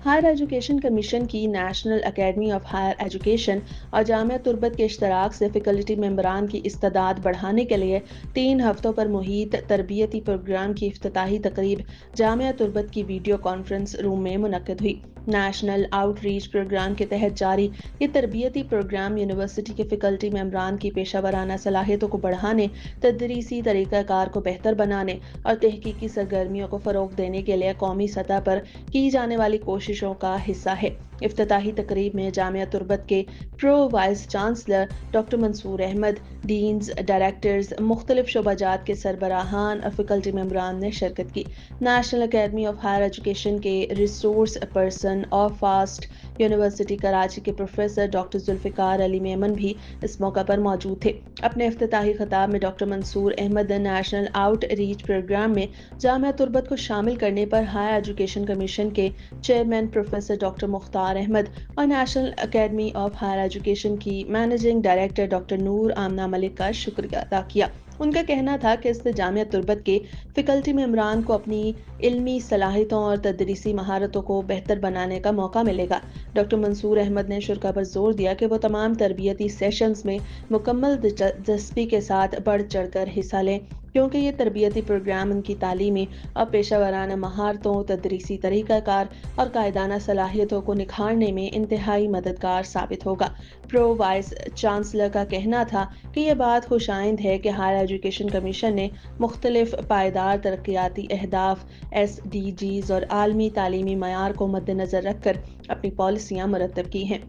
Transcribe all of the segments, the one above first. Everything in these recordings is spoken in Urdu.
ہائر ایجوکیشن کمیشن کی national academy of higher education اور جامعہ تربت کے اشتراک سے فیکلٹی ممبران کی استعداد بڑھانے کے لیے 3 ہفتوں پر محیط تربیتی پروگرام کی افتتاحی تقریب جامعہ تربت کی ویڈیو کانفرنس روم میں منعقد ہوئی۔ نیشنل آؤٹ ریچ پروگرام کے تحت جاری یہ تربیتی پروگرام یونیورسٹی کے فیکلٹی ممبران کی پیشہ ورانہ صلاحیتوں کو بڑھانے، تدریسی طریقہ کار کو بہتر بنانے اور تحقیقی سرگرمیوں کو فروغ دینے کے لیے قومی سطح پر کی جانے والی کوششوں کا حصہ ہے۔ افتتاحی تقریب میں جامعہ تربت کے پرو وائس چانسلر ڈاکٹر منصور احمد، ڈینز، ڈائریکٹرز، مختلف شعبہ جات کے سربراہان اور فیکلٹی ممبران نے شرکت کی۔ National academy of higher Education کے resource person of FAST University Karachi کے پروفیسر ڈاکٹر ذوالفقار علی میمن بھی اس موقع پر موجود تھے۔ اپنے افتتاحی خطاب میں ڈاکٹر منصور احمد نے نیشنل آؤٹ ریچ پروگرام میں جامعہ تربت کو شامل کرنے پر ہائر ایجوکیشن کمیشن کے chairman professor doctor Mukhtar Ahmed اور national academy of higher education کی managing director doctor Noor Amna Malik کا شکریہ ادا کیا۔ ان کا کہنا تھا کہ اس سے جامعہ تربت کے فیکلٹی ممبران کو اپنی علمی صلاحیتوں اور تدریسی مہارتوں کو بہتر بنانے کا موقع ملے گا۔ ڈاکٹر منصور احمد نے شرکاء پر زور دیا کہ وہ تمام تربیتی سیشنز میں مکمل دلچسپی کے ساتھ بڑھ چڑھ کر حصہ لیں، کیونکہ یہ تربیتی پروگرام ان کی تعلیمی اور پیشہ ورانہ مہارتوں، تدریسی طریقہ کار اور قائدانہ صلاحیتوں کو نکھارنے میں انتہائی مددگار ثابت ہوگا۔ پرو وائس چانسلر کا کہنا تھا کہ یہ بات خوش آئند ہے کہ ہائر ایجوکیشن کمیشن نے مختلف پائیدار ترقیاتی اہداف SDGs اور عالمی تعلیمی معیار کو مد نظر رکھ کر اپنی پالیسیاں مرتب کی ہیں۔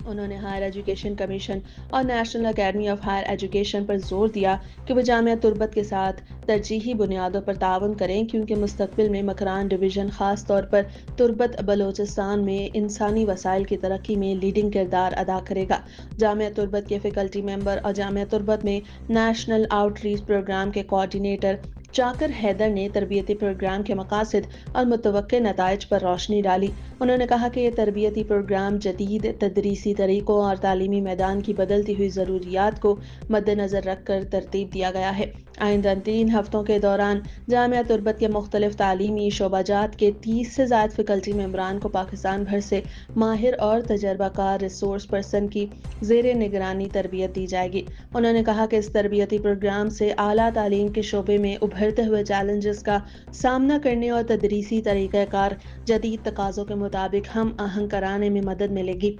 انہوں نے ہائر ایجوکیشن کمیشن اور national academy of higher Education پر زور دیا کہ وہ جامعہ تربت کے ساتھ ترجیحی بنیادوں پر تعاون کریں، کیونکہ مستقبل میں مکران ڈویژن خاص طور پر تربت بلوچستان میں انسانی وسائل کی ترقی میں لیڈنگ کردار ادا کرے گا۔ جامعہ تربت کے فیکلٹی ممبر اور جامعہ تربت میں نیشنل آؤٹ ریچ پروگرام کے کوآرڈینیٹر چاکر حیدر نے تربیتی پروگرام کے مقاصد اور متوقع نتائج پر روشنی ڈالی۔ انہوں نے کہا کہ یہ تربیتی پروگرام جدید تدریسی طریقوں اور تعلیمی میدان کی بدلتی ہوئی ضروریات کو مد نظر رکھ کر ترتیب دیا گیا ہے۔ آئندہ 3 ہفتوں کے دوران جامعہ تربت کے مختلف تعلیمی شعبہ جات کے 30 سے زائد فیکلٹی ممبران کو پاکستان بھر سے ماہر اور تجربہ کار ریسورس پرسن کی زیر نگرانی تربیت دی جائے گی۔ انہوں نے کہا کہ اس تربیتی پروگرام سے اعلیٰ تعلیم کے شعبے میں ابھرتے ہوئے چیلنجز کا سامنا کرنے اور تدریسی طریقہ کار جدید تقاضوں کے مطابق ہم آہنگ کرانے میں مدد ملے گی۔